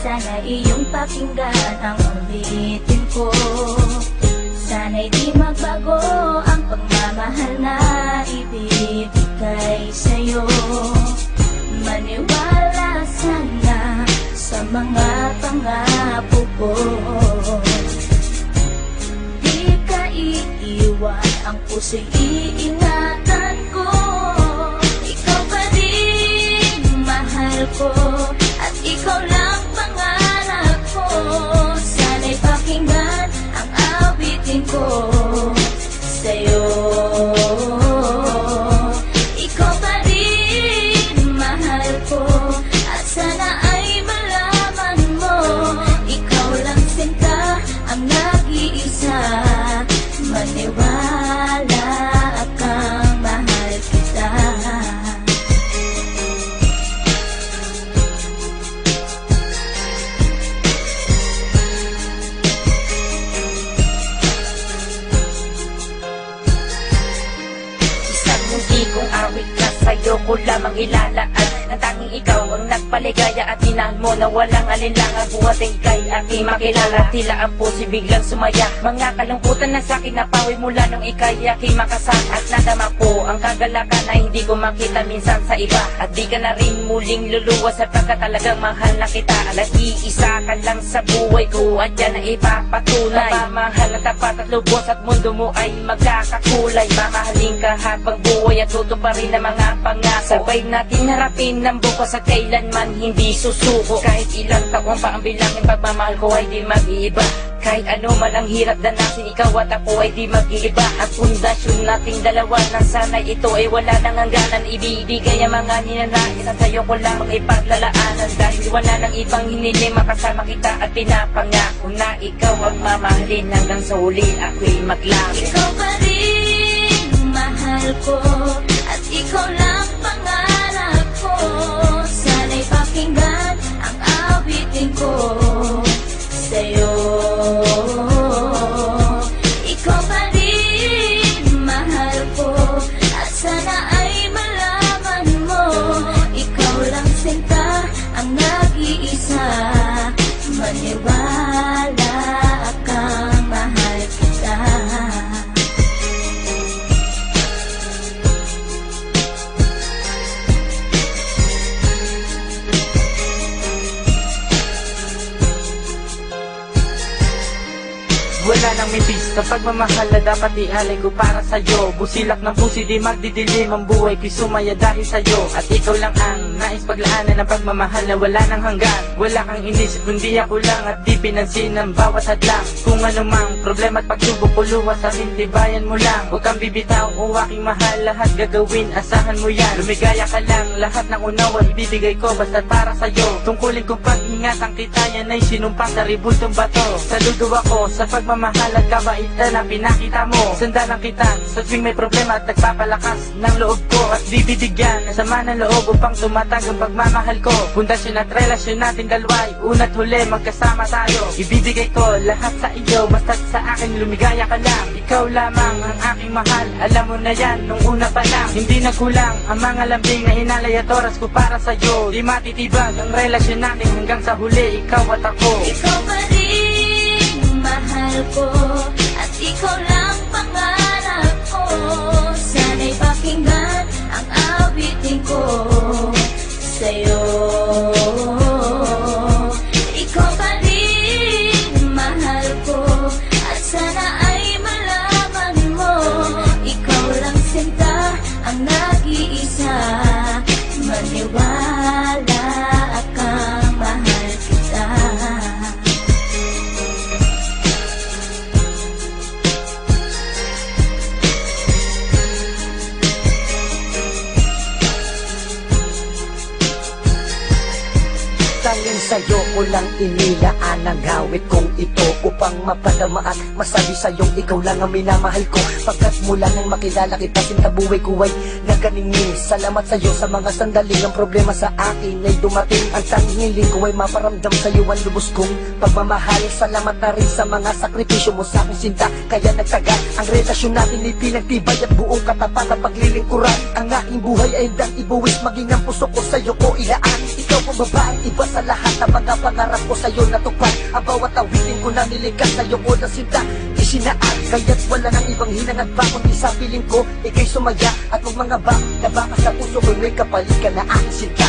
Sana iyong pakinggan ang ulitin ko. Sana'y di magbago ang pagmamahal na ibibigay sa'yo. Maniwala sana sa mga pangako ko. Di ka iiwan, ang puso'y iingatan ko. Ikaw pa rin mahal ko, at ikaw lang pangarap ko. Sana'y pakinggan ang awitin ko sa'yo. Ikaw pa rin mahal ko, at sana ay malaman mo, ikaw lang sinta ang nag-iisa. Maniwala kang mahal kita. Isang hindi kong awit na sa'yo ko lamang ilalaan. Ang tanging ikaw ang nagpaligaya at tinahal mo na walang alinlangan. Buhat ay ika'y aking makilala. Tila ang puso biglang sumaya. Mga kalungkutan na sa'kin napawi mula nung ika'y aking makasama. At nadama ko ang kagalakan na hindi ko makita minsan sa iba. At di ka na rin muling luluwas sapagkat talagang mahal na kita. Nag-iisa ka lang sa buhay ko at yan ang ipapatunay. Mamahal na tapat at lubos at mundo mo ay magkakakulay. Mamahalin ka habang buhay at tutuparin ang mga pangako. Sabay natin harapin ng bukas at kailanman hindi susuko. Kahit ilang taon pa ang bilangin, pagmamahal ko ay di mag-iiba. Kahit ano man ang hirap danasin, ikaw at ako ay di mag-iiba. Ang pundasyon nating dalawa na sana'y ito ay wala nang hangganan. Ibibigay ang mga ninanais at sa'yo ko lamang ipaglalaanan. Dahil wala nang ibang hiniling, makasama kita at pinapangako na ikaw ang mamahalin hanggang sa huli ako'y maglangit. Ikaw pa rin mahal ko, at ikaw lang pangarap ko. Sana'y pakinggan ang awitin ko sa'yo. Ikaw pa rin mahal ko, at sana ay malaman mo, ikaw lang sinta ang nag-iisa. Maniwala kang mahal kita. Wala nang mibis sa pagmamahal na dapat ialay ko para sa'yo. Busilak ng pusi, di magdidilim ang buhay ko'y sumaya dahil sa'yo. At ikaw lang ang nais paglaanan ng pagmamahal na wala nang hanggan. Wala kang inisip kundi ako lang, at di pinansin ang bawat hadlang. Kung anumang problema at pagsubok ko, luwas sa tibayan mo lang. Huwag kang bibitaw o aking mahal, lahat gagawin, asahan mo yan. Lumigaya ka lang, lahat ng unawa ibibigay ko basta para sa'yo. Tungkulin kong pag-ingatan kita, yan ay sinumpang sa ribultong bato. Saludo ako sa pagmamahal at kabaitan na pinakita mo. Sandalan kita sa tuwing may problema at nagpapalakas ng loob ko. At bibigyan ng sama ng loob upang tumatag ang pagmamahal ko. Pundasyon at relasyon natin dalawa'y una't huli magkasama tayo. Ibibigay ko lahat sa iyo, basta't sa akin lumigaya ka lang. Ikaw lamang ang aking mahal, alam mo na yan nung una pa lang. Hindi nagkulang ang mga lambing na inalay at oras ko para sa'yo. Di matitibag ang relasyon natin hanggang sa huli, ikaw at ako. Ikaw pa rin mahal ko, at ikaw lang pangarap ko. Sana'y pakinggan ang awitin ko sa'yo. Ikaw pa rin mahal ko, at sana ay malaman mo, ikaw lang sinta ang nag-iisa. Maniwala kang mahal kita. Dahil sa'yo ko lang inilaan ang awit kong ito, upang mapadama at masabi sa'yong ikaw lang ang minamahal ko. Pagkat mula nang makilala kita, sinta buhay ko ay naganingin. Salamat sa'yo sa mga sandaling ang problema sa akin ay dumating. Ang tanging hiling ko ay maparamdam sa'yo ang lubos kong pagmamahal. Salamat na rin sa mga sakripisyo mo sa aking sinta, kaya nagtagal ang relasyon natin ay pinagtibay at buong katapat na paglilingkuran. Ang aking buhay ay hindang ibuwis, maging ang puso ko sa'yo ko ilaan. Ikaw ang babae, iba sa lahat ng mga pangarap ko sa'yo natupad. Ang bawat awitin ko na nilikas sa'yo ko na sinta isinaan, kaya't wala nang ibang hinangad pa kundi sa piling ko ikay sumaya at huwag mga ba na baka sa puso ko may kapalit ka na aking sinta.